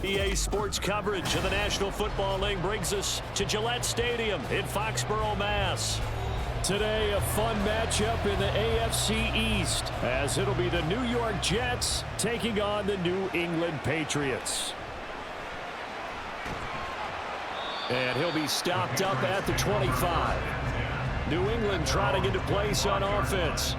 EA Sports coverage of the National Football League brings us to Gillette Stadium in Foxborough, Mass. Today, a fun matchup in the AFC East, as it'll be the New York Jets taking on the New England Patriots. And he'll be stopped up at the 25. New England trying to get into place on offense.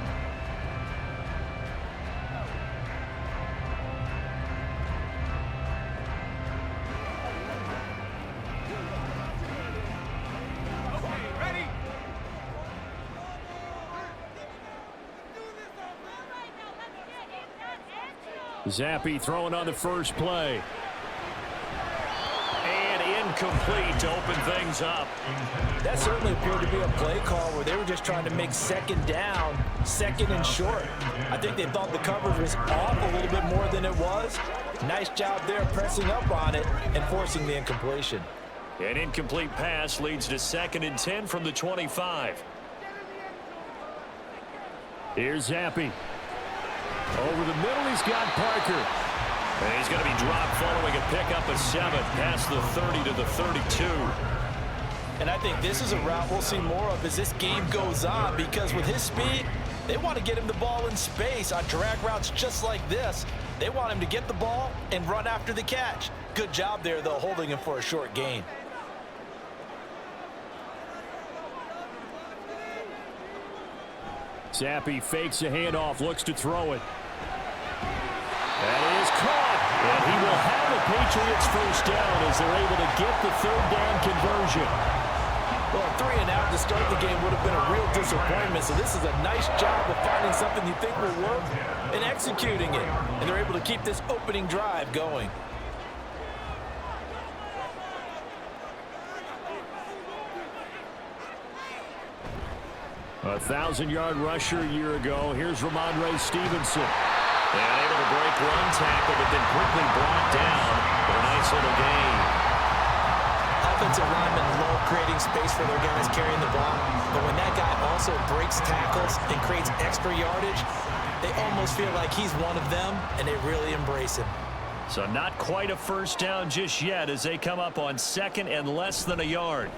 Zappi throwing on the first play. And incomplete to open things up. That certainly appeared to be a play call where they were just trying to make second down, second and short. I think they thought the coverage was off a little bit more than it was. Nice job there pressing up on it and forcing the incompletion. An incomplete pass leads to 2nd and 10 from the 25. Here's Zappi. Over the middle, he's got Parker. And he's going to be dropped following a pickup of 7 past the 30 to the 32. And I think this is a route we'll see more of as this game goes on, because with his speed, they want to get him the ball in space on drag routes just like this. They want him to get the ball and run after the catch. Good job there, though, holding him for a short gain. Zappi fakes a handoff, looks to throw it. That is caught, and he will have the Patriots first down as they're able to get the 3rd down conversion. Well, 3 and out to start the game would have been a real disappointment, so this is a nice job of finding something you think will work and executing it, and they're able to keep this opening drive going. A 1,000-yard rusher a year ago. Here's Ramondre Stevenson. And able to break one tackle, but then quickly brought down for a nice little gain. Offensive linemen love creating space for their guys carrying the ball, but when that guy also breaks tackles and creates extra yardage, they almost feel like he's one of them, and they really embrace him. So not quite a first down just yet as they come up on 2nd and less than a yard.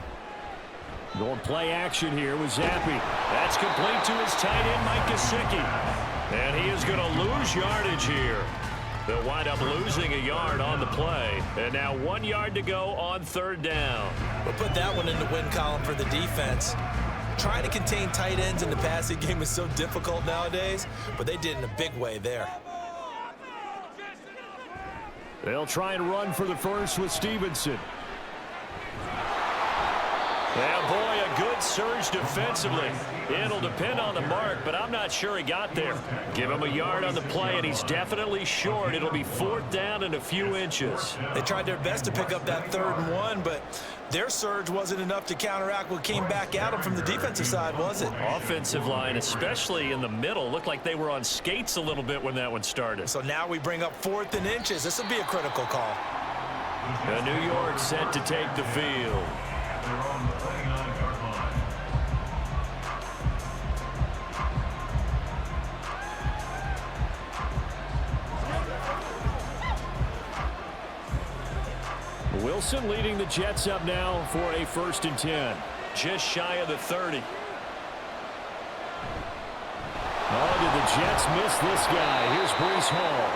Going play action here with Zappi. That's complete to his tight end, Mike Gesicki. And he is going to lose yardage here. They'll wind up losing a yard on the play. And now 1 yard to go on 3rd down. We'll put that one in the win column for the defense. Trying to contain tight ends in the passing game is so difficult nowadays, but they did in a big way there. They'll try and run for the first with Stevenson. Yeah, boy, a good surge defensively. It'll depend on the mark, but I'm not sure he got there. Give him a yard on the play, and he's definitely short. It'll be 4th down and a few inches. They tried their best to pick up that 3rd and 1, but their surge wasn't enough to counteract what came back at them from the defensive side, was it? Offensive line, especially in the middle, looked like they were on skates a little bit when that one started. So now we bring up 4th and inches. This will be a critical call. And New York set to take the field. Wilson leading the Jets up now for a 1st and 10. Just shy of the 30. Oh, did the Jets miss this guy? Here's Breece Hall.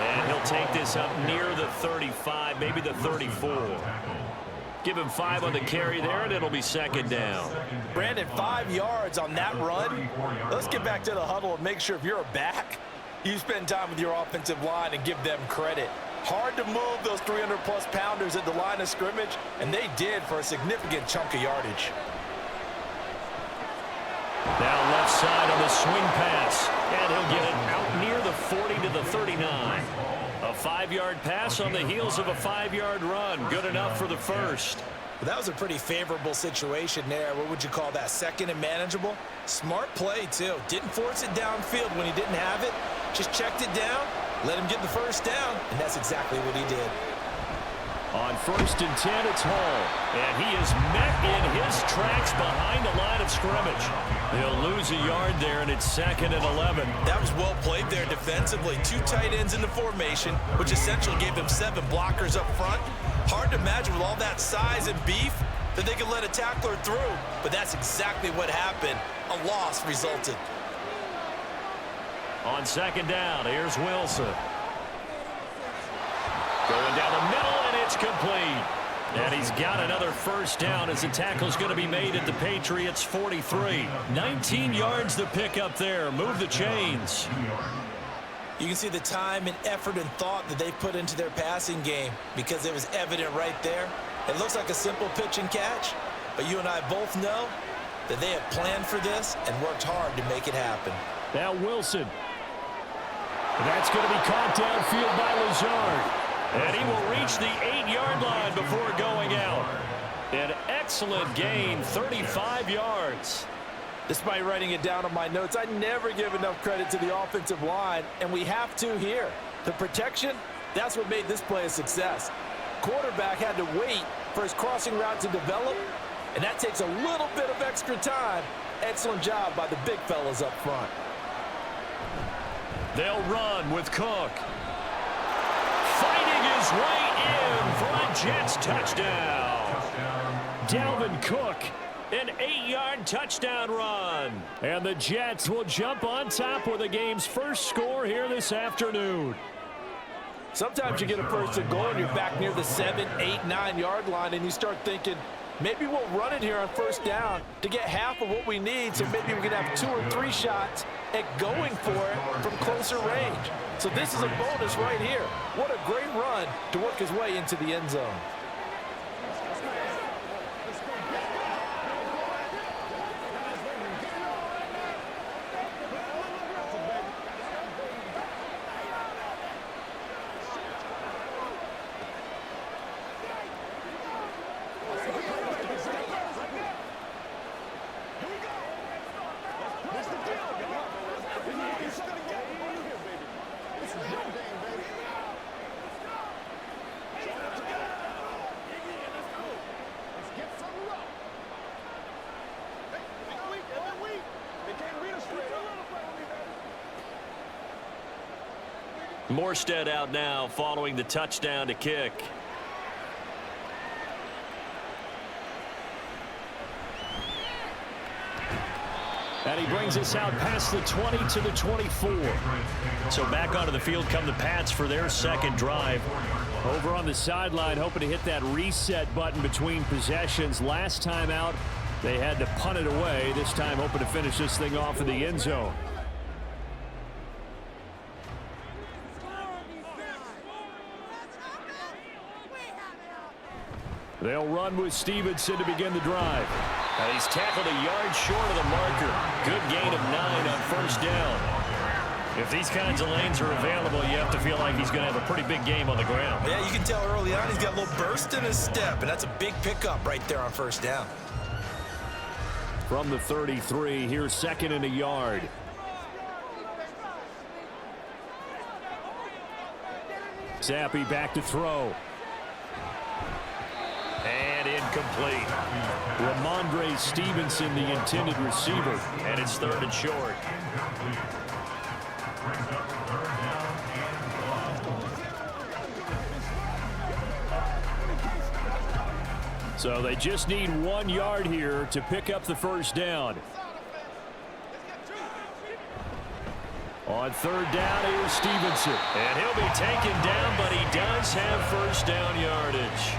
And he'll take this up near the 35, maybe the 34. Give him 5 on the carry there, and it'll be 2nd down. Brandon, 5 yards on that run. Let's get back to the huddle and make sure if you're a back, you spend time with your offensive line and give them credit. Hard to move those 300-plus pounders at the line of scrimmage, and they did for a significant chunk of yardage. Now left side on the swing pass, and he'll get it out near the 40 to the 39. A 5-yard pass on the heels of a 5-yard run. Good enough for the first. Well, that was a pretty favorable situation there. What would you call that? 2nd and manageable? Smart play, too. Didn't force it downfield when he didn't have it. Just checked it down, let him get the first down, and that's exactly what he did. On 1st and 10, it's Hall. And he is met in his tracks behind the line of scrimmage. They'll lose a yard there, and it's 2nd and 11. That was well played there defensively. 2 tight ends in the formation, which essentially gave them 7 blockers up front. Hard to imagine with all that size and beef that they could let a tackler through. But that's exactly what happened. A loss resulted. On 2nd down, here's Wilson. Going down the middle, and it's complete. And he's got another 1st down as the tackle's going to be made at the Patriots' 43. 19 yards to pick up there. Move the chains. You can see the time and effort and thought that they put into their passing game because it was evident right there. It looks like a simple pitch and catch, but you and I both know that they have planned for this and worked hard to make it happen. Now Wilson. That's going to be caught downfield by Lazard. And he will reach the 8-yard line before going out. An excellent gain, 35 yards. Despite writing it down on my notes, I never give enough credit to the offensive line, and we have to here. The protection, that's what made this play a success. Quarterback had to wait for his crossing route to develop, and that takes a little bit of extra time. Excellent job by the big fellas up front. They'll run with Cook. Fighting his way in for a Jets touchdown. Dalvin Cook, an 8-yard touchdown run. And the Jets will jump on top with the game's first score here this afternoon. Sometimes you get a 1st and goal and you're back near the 7, 8, 9-yard line and you start thinking, maybe we'll run it here on 1st down to get half of what we need, so maybe we can have 2 or 3 shots at going for it from closer range. So this is a bonus right here. What a great run to work his way into the end zone. Morstead out now following the touchdown to kick. And he brings us out past the 20 to the 24. So back onto the field come the Pats for their 2nd drive. Over on the sideline, hoping to hit that reset button between possessions. Last time out, they had to punt it away. This time hoping to finish this thing off in the end zone. They'll run with Stevenson to begin the drive. And he's tackled a yard short of the marker. Good gain of 9 on 1st down. If these kinds of lanes are available, you have to feel like he's going to have a pretty big game on the ground. Yeah, you can tell early on he's got a little burst in his step, and that's a big pickup right there on 1st down. From the 33, here's 2nd and a yard. Zappi back to throw. And incomplete. Ramondre Stevenson, the intended receiver, and it's 3rd and short. So they just need 1 yard here to pick up the 1st down. On 3rd down, here's Stevenson. And he'll be taken down, but he does have 1st down yardage.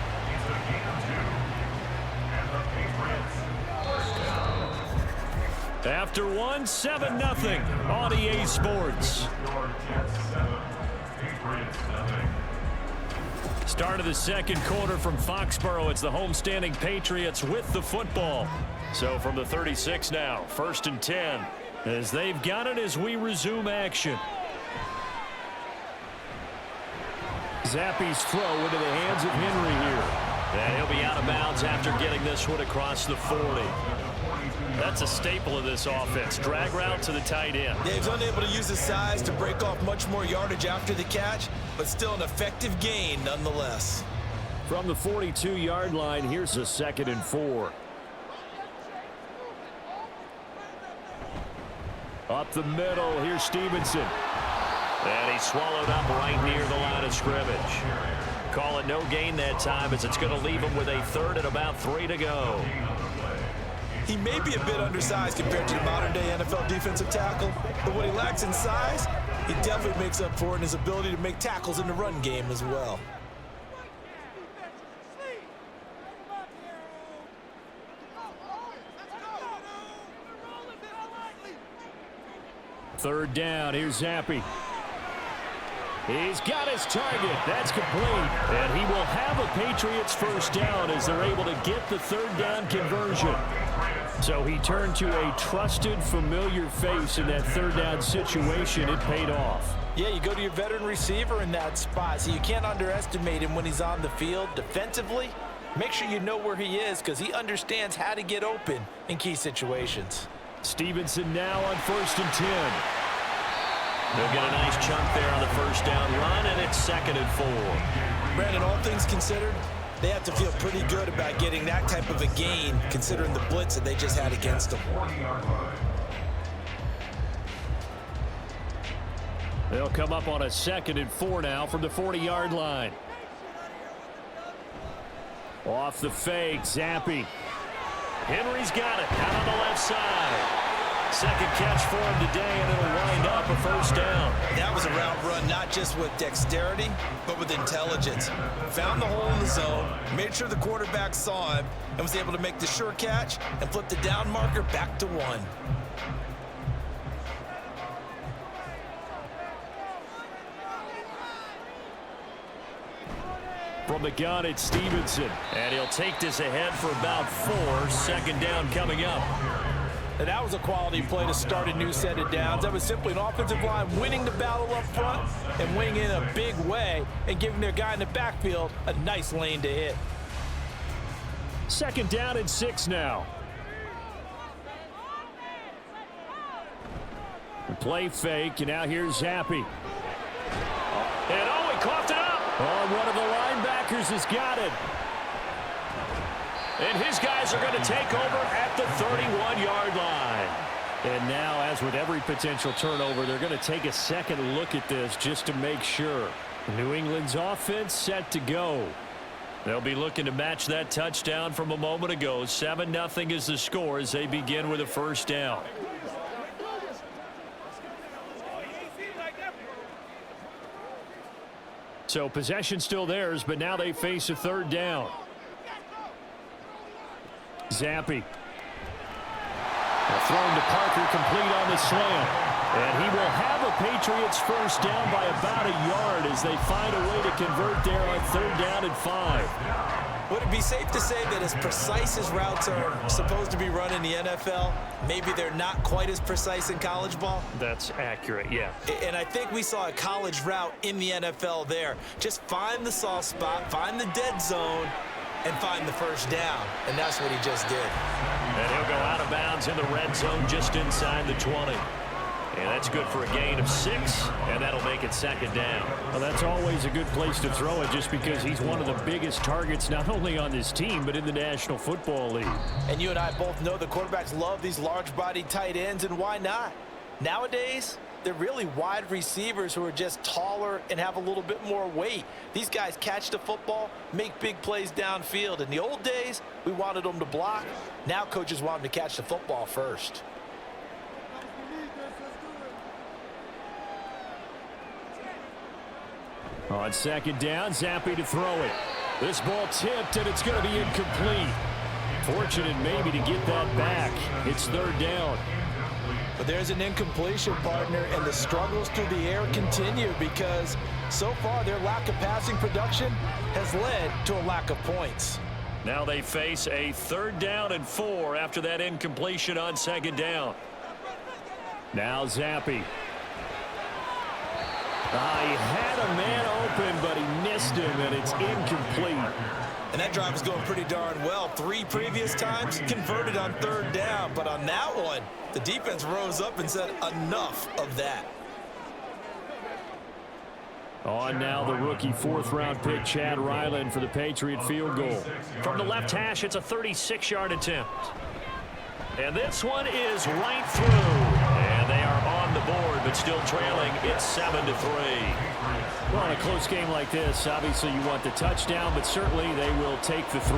After 1, 7-0 on EA Sports. Start of the 2nd quarter from Foxborough. It's the homestanding Patriots with the football. So from the 36 now, 1st and 10. As they've got it as we resume action. Zappi's throw into the hands of Henry here. And he'll be out of bounds after getting this one across the 40. That's a staple of this offense. Drag route to the tight end. Yeah, he's unable to use his size to break off much more yardage after the catch, but still an effective gain nonetheless. From the 42-yard line, here's a 2nd and 4. Up the middle, here's Stevenson. And he's swallowed up right near the line of scrimmage. Call it no gain that time, as it's going to leave him with a 3rd and about 3 to go. He may be a bit undersized compared to the modern-day NFL defensive tackle, but what he lacks in size, he definitely makes up for it in his ability to make tackles in the run game as well. Third down, here's Zappi. He's got his target. That's complete. And he will have a Patriots first down as they're able to get the 3rd down conversion. So he turned to a trusted, familiar face in that 3rd down situation. It paid off. Yeah, you go to your veteran receiver in that spot, so you can't underestimate him when he's on the field. Defensively, make sure you know where he is, because he understands how to get open in key situations. Stevenson now on 1st and 10. They'll get a nice chunk there on the first down run, and it's 2nd and 4. Brandon, all things considered, they have to feel pretty good about getting that type of a gain, considering the blitz that they just had against them. They'll come up on a 2nd and 4 now from the 40-yard line. Off the fake, Zappi. Henry's got it out on the left side. 2nd catch for him today, and it'll wind up a first down. That was a route run, not just with dexterity, but with intelligence. Found the hole in the zone, made sure the quarterback saw him, and was able to make the sure catch and flip the down marker back to 1. From the gun, it's Stevenson. And he'll take this ahead for about 4. 2nd down coming up. And that was a quality play to start a new set of downs. That was simply an offensive line winning the battle up front and winning in a big way and giving their guy in the backfield a nice lane to hit. 2nd down and 6 now. Play fake, and now here's Zappi. And he coughed it up. Oh, one of the linebackers has got it. And his guys are going to take over at the 31-yard line. And now, as with every potential turnover, they're going to take a second look at this just to make sure. New England's offense set to go. They'll be looking to match that touchdown from a moment ago. 7-0 is the score as they begin with a first down. So possession still theirs, but now they face a 3rd down. Zappi. Thrown to Parker, complete on the slam. And he will have a Patriots first down by about a yard as they find a way to convert there on 3rd down and 5. Would it be safe to say that as precise as routes are supposed to be run in the NFL, maybe they're not quite as precise in college ball? That's accurate, yeah. And I think we saw a college route in the NFL there. Just find the soft spot, find the dead zone, and find the first down. And that's what he just did. And he'll go out of bounds in the red zone just inside the 20. And that's good for a gain of 6, and that'll make it 2nd down. Well, that's always a good place to throw it just because he's one of the biggest targets not only on this team but in the National Football League. And you and I both know the quarterbacks love these large-bodied tight ends, and why not? Nowadays, they're really wide receivers who are just taller and have a little bit more weight. These guys catch the football, make big plays downfield. In the old days, we wanted them to block. Now coaches want them to catch the football first. On 2nd down, Zappi to throw it. This ball tipped, and it's going to be incomplete. Fortunate maybe to get that back. It's 3rd down. But there's an incompletion, partner, and the struggles through the air continue because so far their lack of passing production has led to a lack of points. Now they face a 3rd down and 4 after that incompletion on 2nd down. Now Zappi. He had a man open, but he missed him, and it's incomplete. And that drive was going pretty darn well. 3 previous times converted on 3rd down, but on that one, the defense rose up and said enough of that. On now the rookie fourth-round pick, Chad Ryland, for the Patriot field goal. From the left hash, it's a 36-yard attempt. And this one is right through. And they are on the board, but still trailing. It's 7-3. Well, in a close game like this, obviously you want the touchdown, but certainly they will take the 3.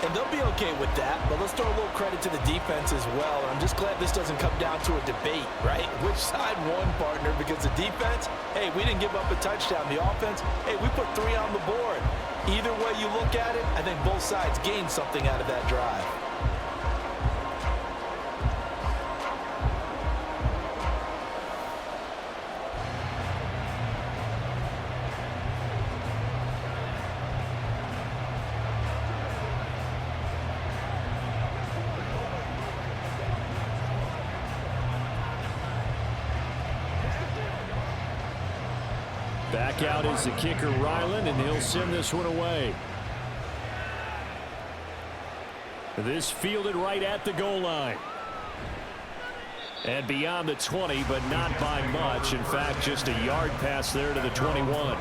And they'll be okay with that, but let's throw a little credit to the defense as well. I'm just glad this doesn't come down to a debate, right? Which side won, partner? Because the defense, hey, we didn't give up a touchdown. The offense, hey, we put 3 on the board. Either way you look at it, I think both sides gained something out of that drive. Back out is the kicker, Ryland, and he'll send this one away. This fielded right at the goal line. And beyond the 20, but not by much. In fact, just a yard pass there to the 21.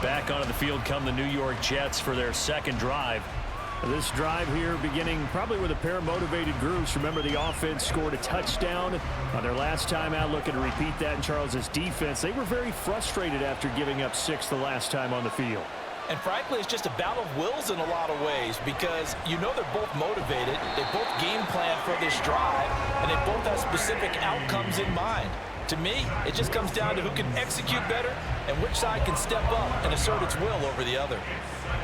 Back onto the field come the New York Jets for their second drive. This drive here beginning probably with a pair of motivated groups. Remember, the offense scored a touchdown on their last time out, looking to repeat that in Charles's defense. They were very frustrated after giving up 6 the last time on the field. And frankly, it's just a battle of wills in a lot of ways, because you know they're both motivated, they both game plan for this drive, and they both have specific outcomes in mind. To me, it just comes down to who can execute better and which side can step up and assert its will over the other.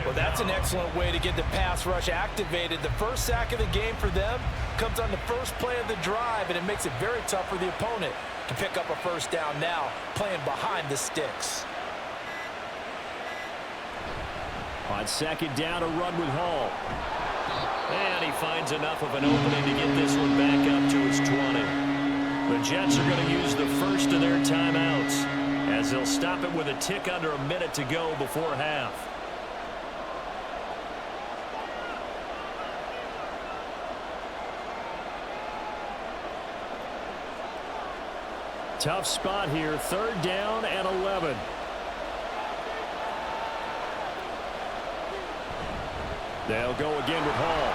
Well, that's an excellent way to get the pass rush activated. The first sack of the game for them comes on the first play of the drive, and it makes it very tough for the opponent to pick up a first down now, playing behind the sticks. On second down, a run with Hall. And he finds enough of an opening to get this one back up to his 20. The Jets are going to use the first of their timeouts, as they'll stop it with a tick under a minute to go before half. Tough spot here, third down and 11. They'll go again with Hall.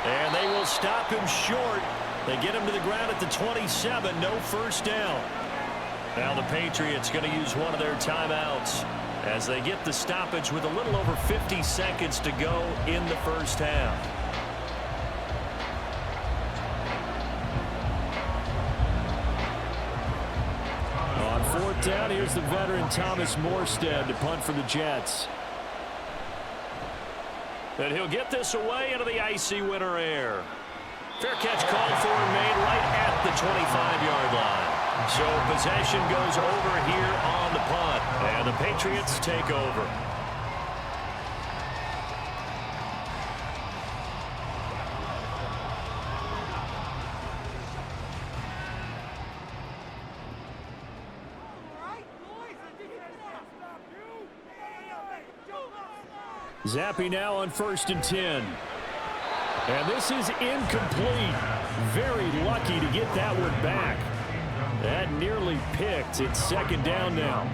And they will stop him short. They get him to the ground at the 27, no first down. Now the Patriots going to use one of their timeouts as they get the stoppage with a little over 50 seconds to go in the first half. On fourth down, here's the veteran Thomas Morstead to punt for the Jets. And he'll get this away into the icy winter air. Fair catch called for and made right at the 25-yard line. So possession goes over here on the punt. And the Patriots take over. Zappy now on 1st and 10. And this is incomplete. Very lucky to get that one back. That nearly picked. It's second down now.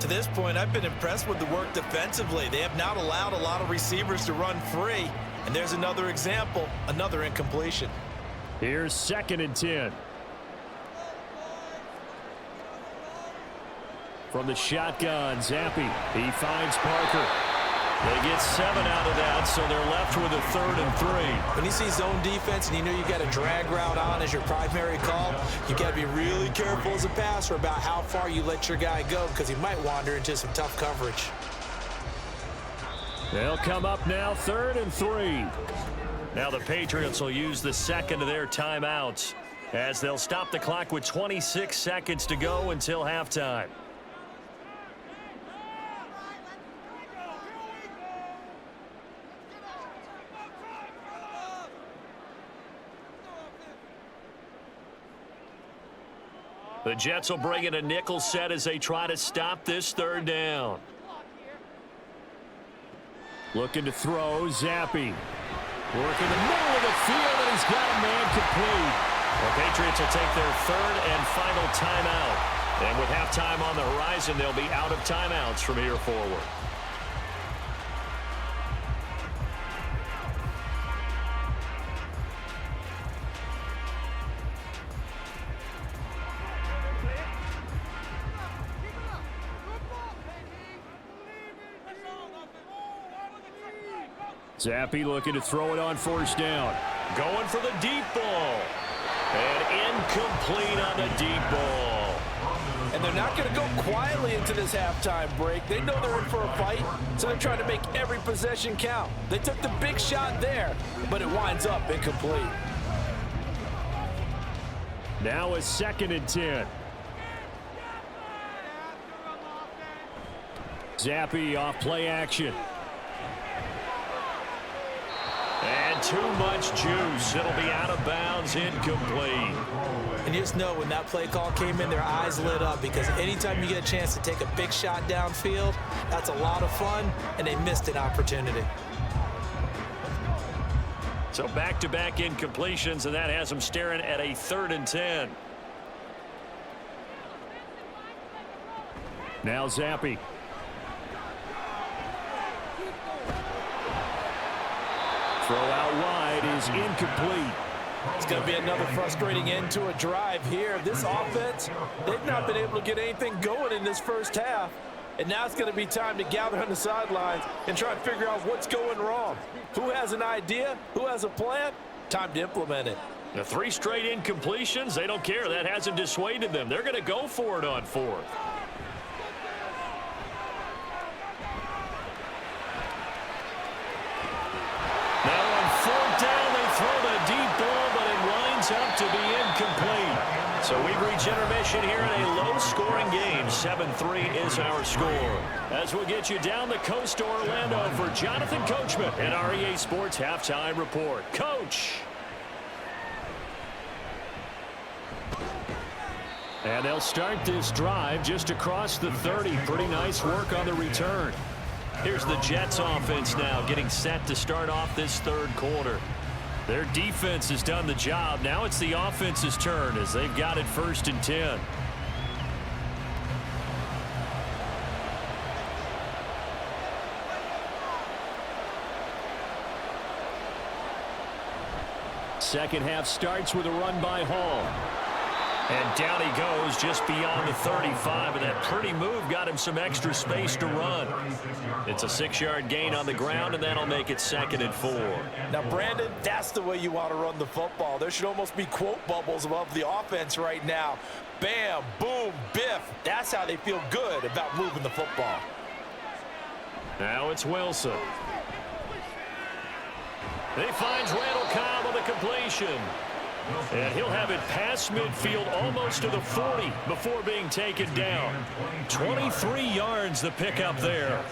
To this point, I've been impressed with the work defensively. They have not allowed a lot of receivers to run free. And there's another example, another incompletion. Here's 2nd and 10. From the shotgun, Zappy. He finds Parker. They get 7 out of that, so they're left with a 3rd and 3. When you see zone defense and you know you got a drag route on as your primary call, you got to be really careful as a passer about how far you let your guy go, because he might wander into some tough coverage. They'll come up now, 3rd and 3. Now the Patriots will use the second of their timeouts as they'll stop the clock with 26 seconds to go until halftime. The Jets will bring in a nickel set as they try to stop this 3rd down. Looking to throw, Zappy. Working the middle of the field, and he's got a man complete. The Patriots will take their 3rd and final timeout And with halftime on the horizon, they'll be out of timeouts from here forward. Zappi looking to throw it on first down. Going for the deep ball. And incomplete on the deep ball. And they're not going to go quietly into this halftime break. They know they're in for a fight, so they're trying to make every possession count. They took the big shot there, but it winds up incomplete. Now a 2nd and 10. Zappi off play action. And too much juice. It'll be out of bounds, incomplete. And you just know when that play call came in, their eyes lit up, because anytime you get a chance to take a big shot downfield, that's a lot of fun, and they missed an opportunity. So back-to-back incompletions, and that has them staring at a 3rd and 10. Now Zappi. Throw out wide is incomplete. It's going to be another frustrating end to a drive here. This offense, they've not been able to get anything going in this first half. And now it's going to be time to gather on the sidelines and try and figure out what's going wrong. Who has an idea? Who has a plan? Time to implement it. The 3 straight incompletions, they don't care. That hasn't dissuaded them. They're going to go for it on 4th. Up to be incomplete. So we've reached intermission here in a low-scoring game. 7-3 is our score. As we'll get you down the coast to Orlando for Jonathan Coachman and our EA Sports Halftime Report. Coach. And they'll start this drive just across the 30. Pretty nice work on the return. Here's the Jets offense now getting set to start off this 3rd quarter. Their defense has done the job. Now it's the offense's turn as they've got it 1st and 10. Second half starts with a run by Hall. And down he goes just beyond the 35, and that pretty move got him some extra space to run. It's a 6-yard gain on the ground, and that'll make it 2nd and 4. Now, Brandon, that's the way you want to run the football. There should almost be quote bubbles above the offense right now. Bam, boom, biff. That's how they feel good about moving the football. Now it's Wilson. He finds Randall Cobb on the completion. And he'll have it past midfield almost to the 40 before being taken down. 23 yards the pickup there.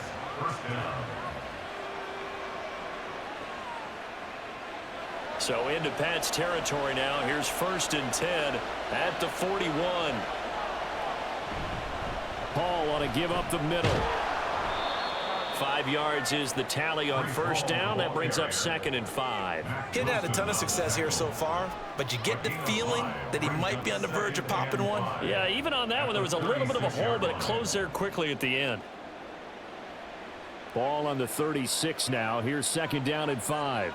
So into Pat's territory now. Here's 1st and 10 at the 41. Hall on a give up the middle. 5 yards is the tally on 1st down. That brings up 2nd and 5. He's had a ton of success here so far, but you get the feeling that he might be on the verge of popping one. Yeah, even on that one, there was a little bit of a hole, but it closed there quickly at the end. Ball on the 36 now. Here's 2nd down and 5.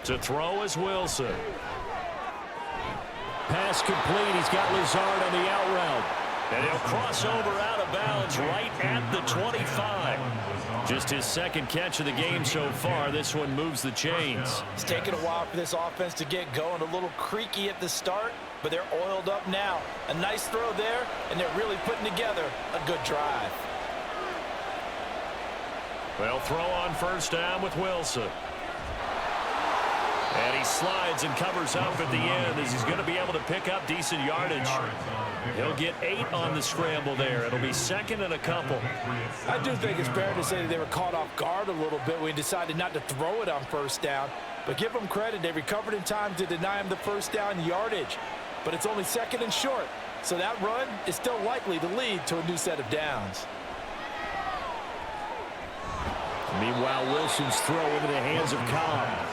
To throw is Wilson. Pass complete. He's got Lazard on the out route. And he'll cross over out of bounds right at the 25. Just his 2nd catch of the game so far. This one moves the chains. It's taken a while for this offense to get going. A little creaky at the start, but they're oiled up now. A nice throw there, and they're really putting together a good drive. They'll throw on 1st down with Wilson. And he slides and covers up at the end as he's going to be able to pick up decent yardage. He'll get 8 on the scramble there. It'll be 2nd and a couple. I do think it's fair to say that they were caught off guard a little bit when he decided not to throw it on 1st down. But give them credit. They recovered in time to deny him the 1st down yardage. But it's only 2nd and short. So that run is still likely to lead to a new set of downs. Meanwhile, Wilson's throw into the hands of Cobb.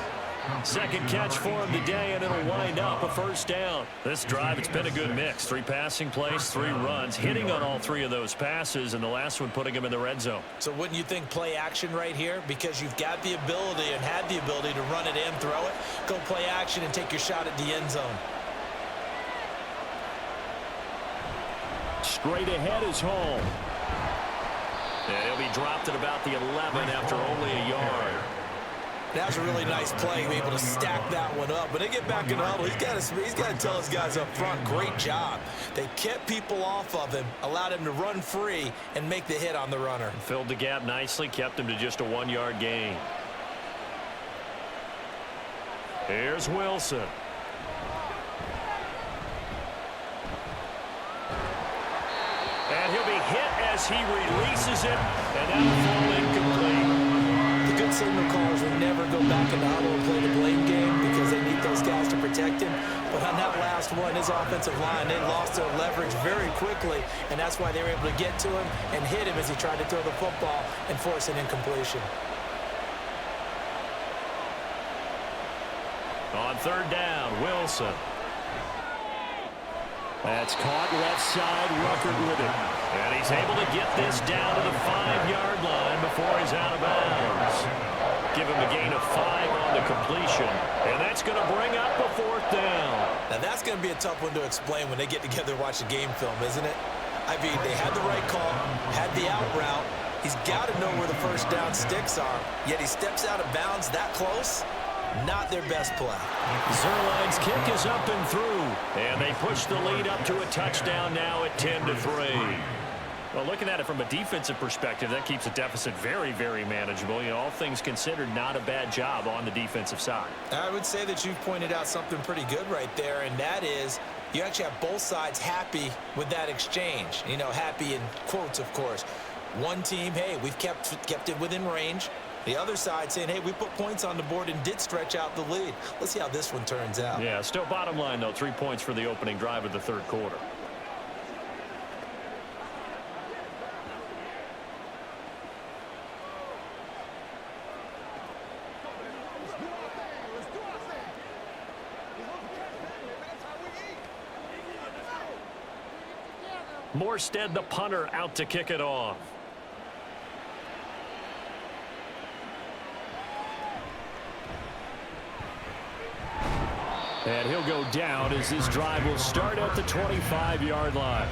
Second catch for him today, and it'll wind up a first down. This drive, it's been a good mix. 3 passing plays, 3 runs, hitting on all 3 of those passes, and the last one putting him in the red zone. So wouldn't you think play action right here? Because you've got the ability and had the ability to run it and throw it. Go play action and take your shot at the end zone. Straight ahead is home. And he'll be dropped at about the 11 after only a yard. That's a really nice play, to be able to stack that one up. But they get back in the huddle. He's got to tell his guys up front, great job. They kept people off of him, allowed him to run free, and make the hit on the runner. Filled the gap nicely, kept him to just a 1-yard gain. Here's Wilson. And he'll be hit as he releases it, and that'll fall incomplete. The good signal callers will never go back in the huddle and play the blame game because they need those guys to protect him. But on that last one, his offensive line, they lost their leverage very quickly, and that's why they were able to get to him and hit him as he tried to throw the football and force an incompletion. On third down, Wilson. That's caught left side, Ruckert with it. And he's able to get this down to the 5-yard line before he's out of bounds. Give him a gain of 5 on the completion. And that's going to bring up a 4th down. Now that's going to be a tough one to explain when they get together and watch the game film, isn't it? I mean, they had the right call, had the out route. He's got to know where the first down sticks are, yet he steps out of bounds that close. Not their best play. Zerline's kick is up and through. And they push the lead up to a touchdown now at 10-3. Well, looking at it from a defensive perspective, that keeps the deficit very, very manageable. You know, all things considered, not a bad job on the defensive side. I would say that you've pointed out something pretty good right there, and that is you actually have both sides happy with that exchange. You know, happy in quotes, of course. One team, hey, we've kept it within range. The other side saying, hey, we put points on the board and did stretch out the lead. Let's see how this one turns out. Yeah, still bottom line, though, 3 points for the opening drive of the third quarter. Morstead, the punter, out to kick it off. And he'll go down as this drive will start at the 25-yard line.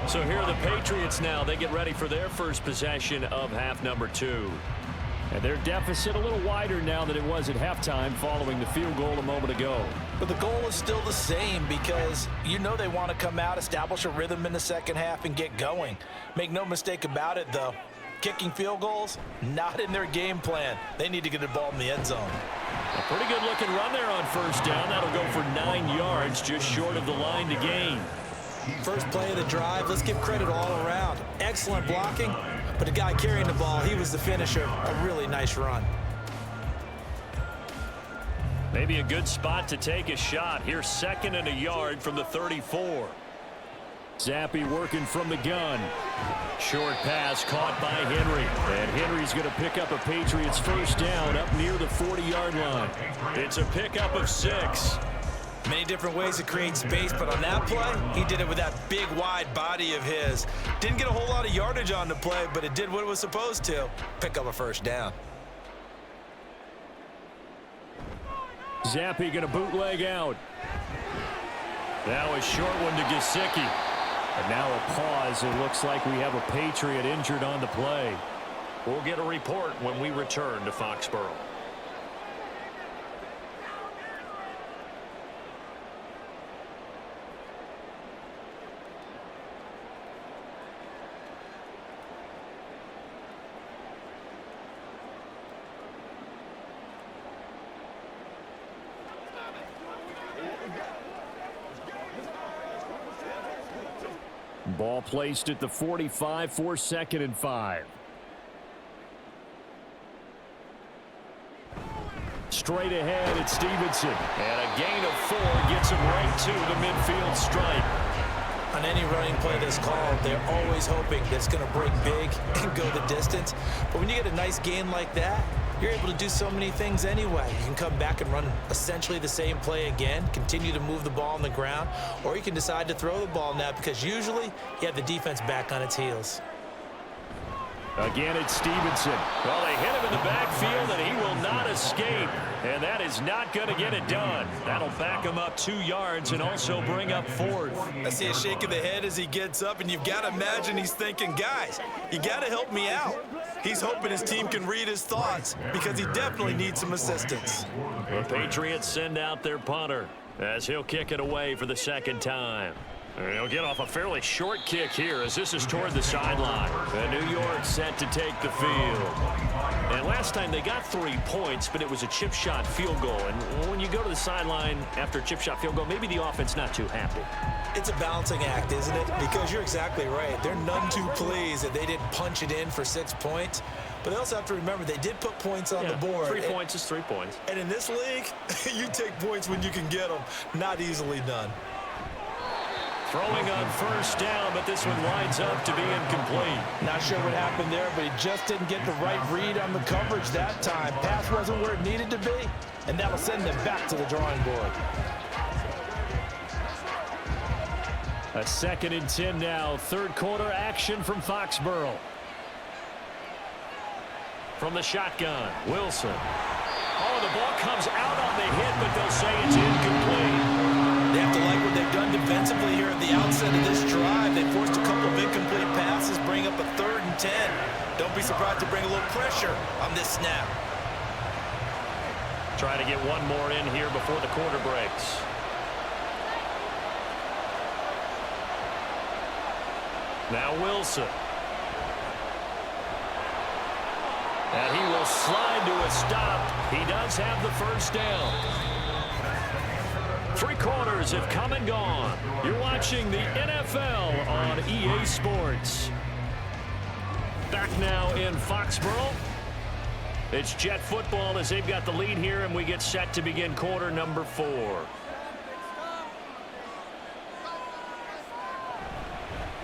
So here are the Patriots now. They get ready for their first possession of half number 2. And their deficit a little wider now than it was at halftime following the field goal a moment ago. But the goal is still the same because you know they want to come out, establish a rhythm in the second half, and get going. Make no mistake about it, though. Kicking field goals, not in their game plan. They need to get the ball in the end zone. A pretty good looking run there on first down. That'll go for 9 yards, just short of the line to gain. First play of the drive, let's give credit all around. Excellent blocking, but the guy carrying the ball, he was the finisher. A really nice run. Maybe a good spot to take a shot. Here's 2nd and a yard from the 34. Zappi working from the gun. Short pass caught by Henry. And Henry's going to pick up a Patriots first down up near the 40-yard line. It's a pickup of 6. Many different ways to create space, but on that play, he did it with that big, wide body of his. Didn't get a whole lot of yardage on the play, but it did what it was supposed to. Pick up a first down. Zappi going to bootleg out. Now a short one to Gesicki. And now a pause. It looks like we have a Patriot injured on the play. We'll get a report when we return to Foxborough. Ball placed at the 45 for 2nd and 5. Straight ahead, it's Stevenson. And a gain of 4 gets him right to the midfield stripe. On any running play that's called, they're always hoping that it's going to break big and go the distance. But when you get a nice gain like that, you're able to do so many things anyway. You can come back and run essentially the same play again, continue to move the ball on the ground, or you can decide to throw the ball now because usually you have the defense back on its heels. Again, it's Stevenson. Well, they hit him in the backfield, and he will not escape. And that is not going to get it done. That'll back him up 2 yards and also bring up 4th. I see a shake of the head as he gets up, and you've got to imagine he's thinking, guys, you got to help me out. He's hoping his team can read his thoughts because he definitely needs some assistance. The Patriots send out their punter as he'll kick it away for the 2nd time. He'll get off a fairly short kick here as this is toward the sideline. And New York set to take the field. And last time they got 3 points, but it was a chip shot field goal. And when you go to the sideline after a chip shot field goal, maybe the offense not too happy. It's a balancing act, isn't it? Because you're exactly right. They're none too pleased that they didn't punch it in for 6 points. But they also have to remember they did put points on the board. 3 points is 3 points. And in this league, you take points when you can get them. Not easily done. Throwing on 1st down, but this one winds up to be incomplete. Not sure what happened there, but he just didn't get the right read on the coverage that time. Pass wasn't where it needed to be, and that'll send them back to the drawing board. A 2nd and 10 now. 3rd quarter action from Foxborough. From the shotgun, Wilson. Oh, the ball comes out on the hit, but they'll say it's incomplete. They have to like what they've done defensively here at the outset of this drive. They forced a couple of incomplete passes, bring up a 3rd and 10. Don't be surprised to bring a little pressure on this snap. Try to get one more in here before the quarter breaks. Now Wilson. And he will slide to a stop. He does have the 1st down. 3 quarters have come and gone. You're watching the NFL on EA Sports. Back now in Foxborough. It's Jet football as they've got the lead here, and we get set to begin quarter number 4.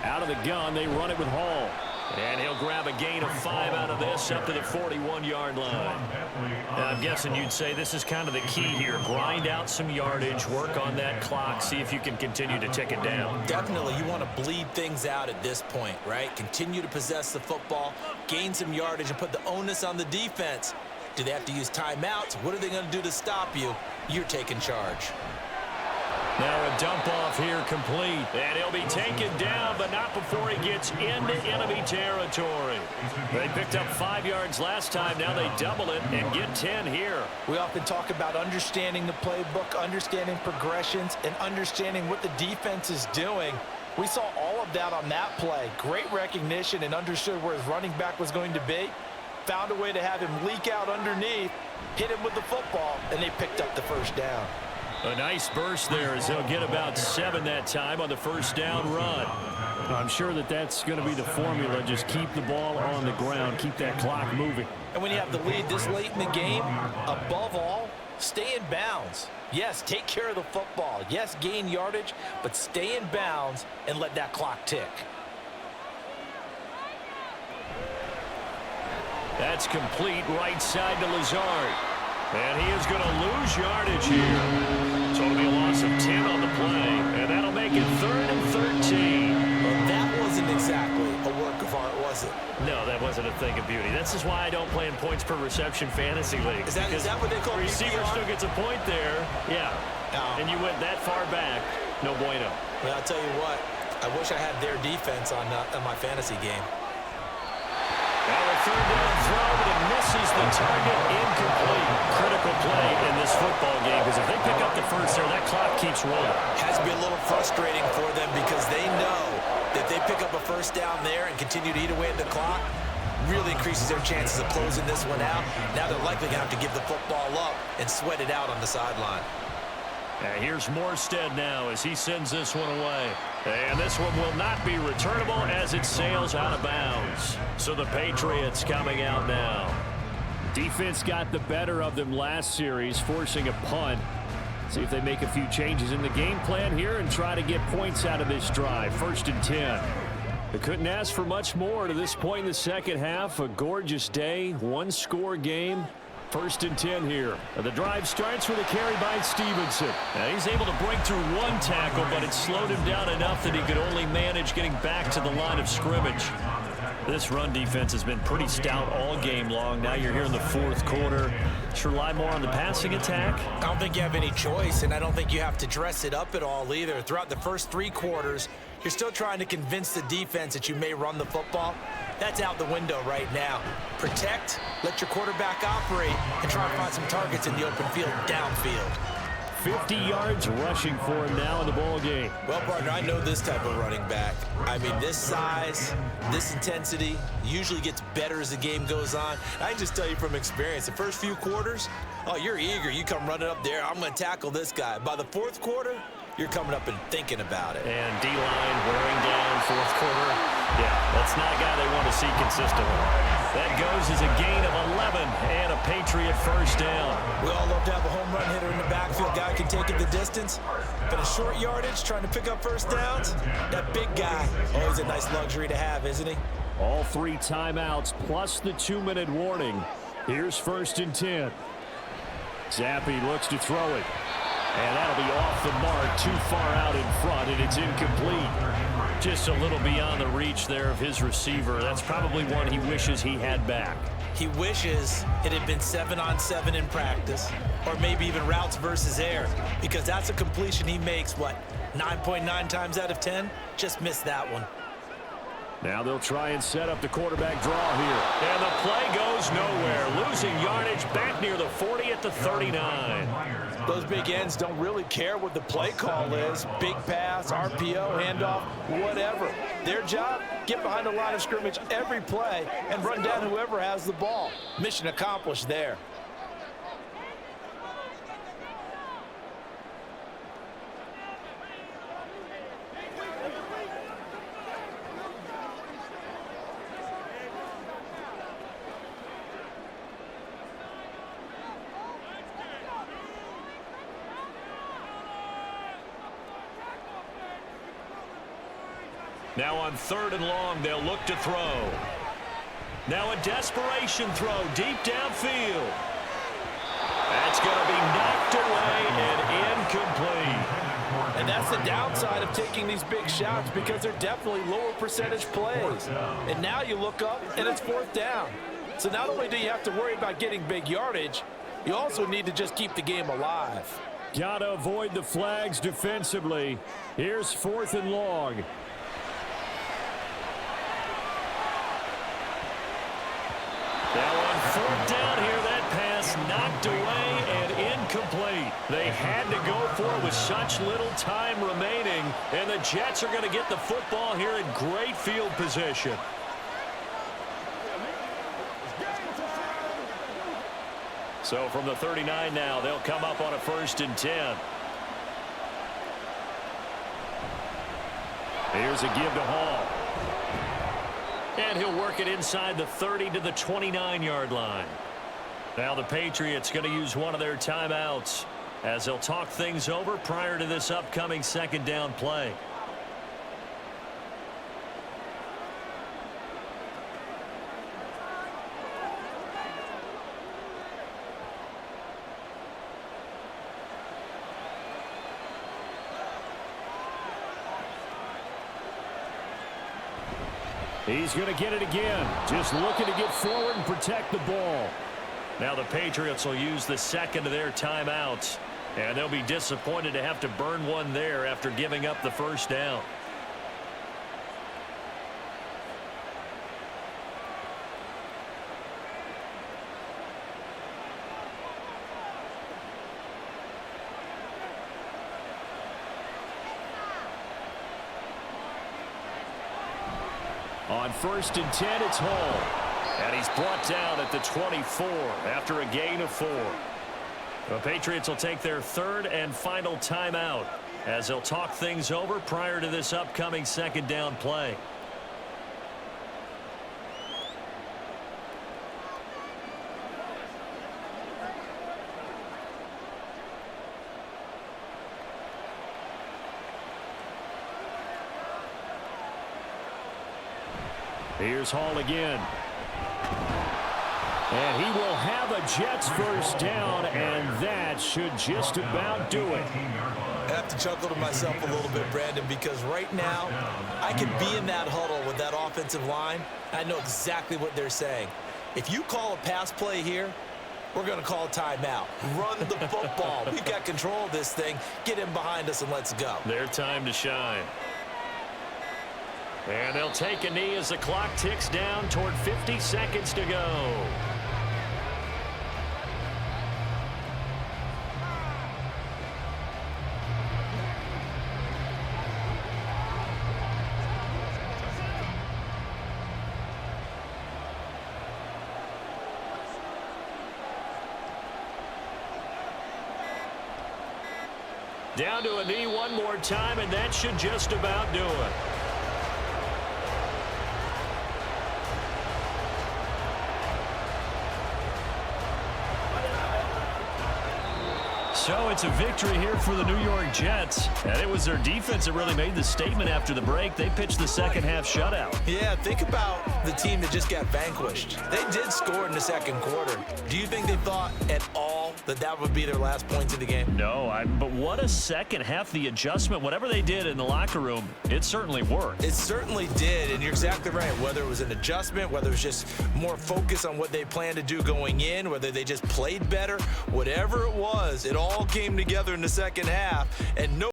Out of the gun, they run it with Hall. And he'll grab a gain of 5 out of this up to the 41-yard line. Now, I'm guessing you'd say this is kind of the key here. Grind out some yardage, work on that clock, see if you can continue to tick it down. Definitely. You want to bleed things out at this point, right? Continue to possess the football, gain some yardage, and put the onus on the defense. Do they have to use timeouts? What are they going to do to stop you? You're taking charge. Now a dump off here complete. And he'll be taken down, but not before he gets into enemy territory. They picked up 5 yards last time. Now they double it and get 10 here. We often talk about understanding the playbook, understanding progressions, and understanding what the defense is doing. We saw all of that on that play. Great recognition and understood where his running back was going to be. Found a way to have him leak out underneath, hit him with the football, and they picked up the 1st down. A nice burst there as they'll get about 7 that time on the 1st down run. I'm sure that that's going to be the formula. Just keep the ball on the ground. Keep that clock moving. And when you have the lead this late in the game, above all, stay in bounds. Yes, take care of the football. Yes, gain yardage, but stay in bounds and let that clock tick. That's complete right side to Lazard. And he is going to lose yardage here. So it'll be a loss of 10 on the play. And that'll make it 3rd and 13. Well, that wasn't exactly a work of art, was it? No, that wasn't a thing of beauty. This is why I don't play in points per reception fantasy league. Is that what they call the receiver PPR? still gets a point there. Yeah. And you went that far back. No bueno. Well, I'll tell you what. I wish I had their defense on my fantasy game. Now a 3rd down throw, but it misses the target. Incomplete. Critical play in this football game because if they pick up the 1st there, that clock keeps rolling. Has to be a little frustrating for them because they know that they pick up a 1st down there and continue to eat away at the clock, really increases their chances of closing this one out. Now they're likely going to have to give the football up and sweat it out on the sideline. Here's Morstead now as he sends this one away. And this one will not be returnable as it sails out of bounds. So the Patriots coming out now. Defense got the better of them last series, forcing a punt. See if they make a few changes in the game plan here and try to get points out of this drive. 1st and 10. They couldn't ask for much more to this point in the 2nd half. A gorgeous day, 1-score game. First and 10 here. The drive starts with a carry by Stevenson. Now he's able to break through one tackle, but it slowed him down enough that he could only manage getting back to the line of scrimmage. This run defense has been pretty stout all game long. Now you're here in the fourth quarter. Should rely more on the passing attack? I don't think you have any choice, and I don't think you have to dress it up at all either. Throughout the first 3 quarters, you're still trying to convince the defense that you may run the football. That's out the window right now. Protect, let your quarterback operate, and try to find some targets in the open field downfield. 50 yards rushing for him now in the ball game. Well, partner, I know this type of running back. I mean, this size, this intensity usually gets better as the game goes on. I can just tell you from experience, the first few quarters, oh, you're eager. You come running up there, I'm going to tackle this guy. By the fourth quarter, you're coming up and thinking about it. And D-line wearing down fourth quarter. Yeah, that's not a guy they want to see consistently. That goes as a gain of 11 and a Patriot first down. We all love to have a home run hitter in the backfield. Guy can take it the distance. But a short yardage, trying to pick up first downs, that big guy, always a nice luxury to have, isn't he? All 3 timeouts plus the 2-minute warning. Here's first and 10. Zappi looks to throw it. And that'll be off the mark, too far out in front, and it's incomplete. Just a little beyond the reach there of his receiver. That's probably one he wishes he had back. He wishes it had been 7-on-7 in practice, or maybe even routes versus air, because that's a completion he makes, 9.9 times out of 10? Just missed that one. Now they'll try and set up the quarterback draw here. And the play goes nowhere. Losing yardage back near the 40 at the 39. Those big ends don't really care what the play call is. Big pass, RPO, handoff, whatever. Their job, get behind the line of scrimmage every play and run down whoever has the ball. Mission accomplished there. Now on 3rd and long, they'll look to throw. Now a desperation throw deep downfield. That's going to be knocked away and incomplete. And that's the downside of taking these big shots, because they're definitely lower percentage plays. And now you look up and it's 4th down. So not only do you have to worry about getting big yardage, you also need to just keep the game alive. Got to avoid the flags defensively. Here's 4th and long. Now on 4th down here, that pass knocked away and incomplete. They had to go for it with such little time remaining, and the Jets are going to get the football here in great field position. So from the 39 now, they'll come up on a 1st and 10. Here's a give to Hall. And he'll work it inside the 30 to the 29-yard line. Now the Patriots going to use one of their timeouts as they'll talk things over prior to this upcoming 2nd down play. He's going to get it again. Just looking to get forward and protect the ball. Now the Patriots will use the 2nd of their timeouts. And they'll be disappointed to have to burn one there after giving up the 1st down. On 1st and 10, it's Hall. And he's brought down at the 24 after a gain of 4. The Patriots will take their 3rd and final timeout as they'll talk things over prior to this upcoming 2nd down play. Here's Hall again. And he will have a Jets first down, and that should just about do it. I have to chuckle to myself a little bit, Brandon, because right now I can be in that huddle with that offensive line. I know exactly what they're saying. If you call a pass play here, we're going to call a timeout. Run the football. We've got control of this thing. Get him behind us and let's go. Their time to shine. And they'll take a knee as the clock ticks down toward 50 seconds to go. Down to a knee one more time, and that should just about do it. So it's a victory here for the New York Jets. And it was their defense that really made the statement after the break. They pitched the second half shutout. Yeah, think about the team that just got vanquished. They did score in the second quarter. Do you think they thought at all that that would be their last points of the game? No, but what a second half. The adjustment, whatever they did in the locker room, it certainly worked. It certainly did, and you're exactly right. Whether it was an adjustment, whether it was just more focus on what they planned to do going in, whether they just played better, whatever it was, it all came together in the second half, and no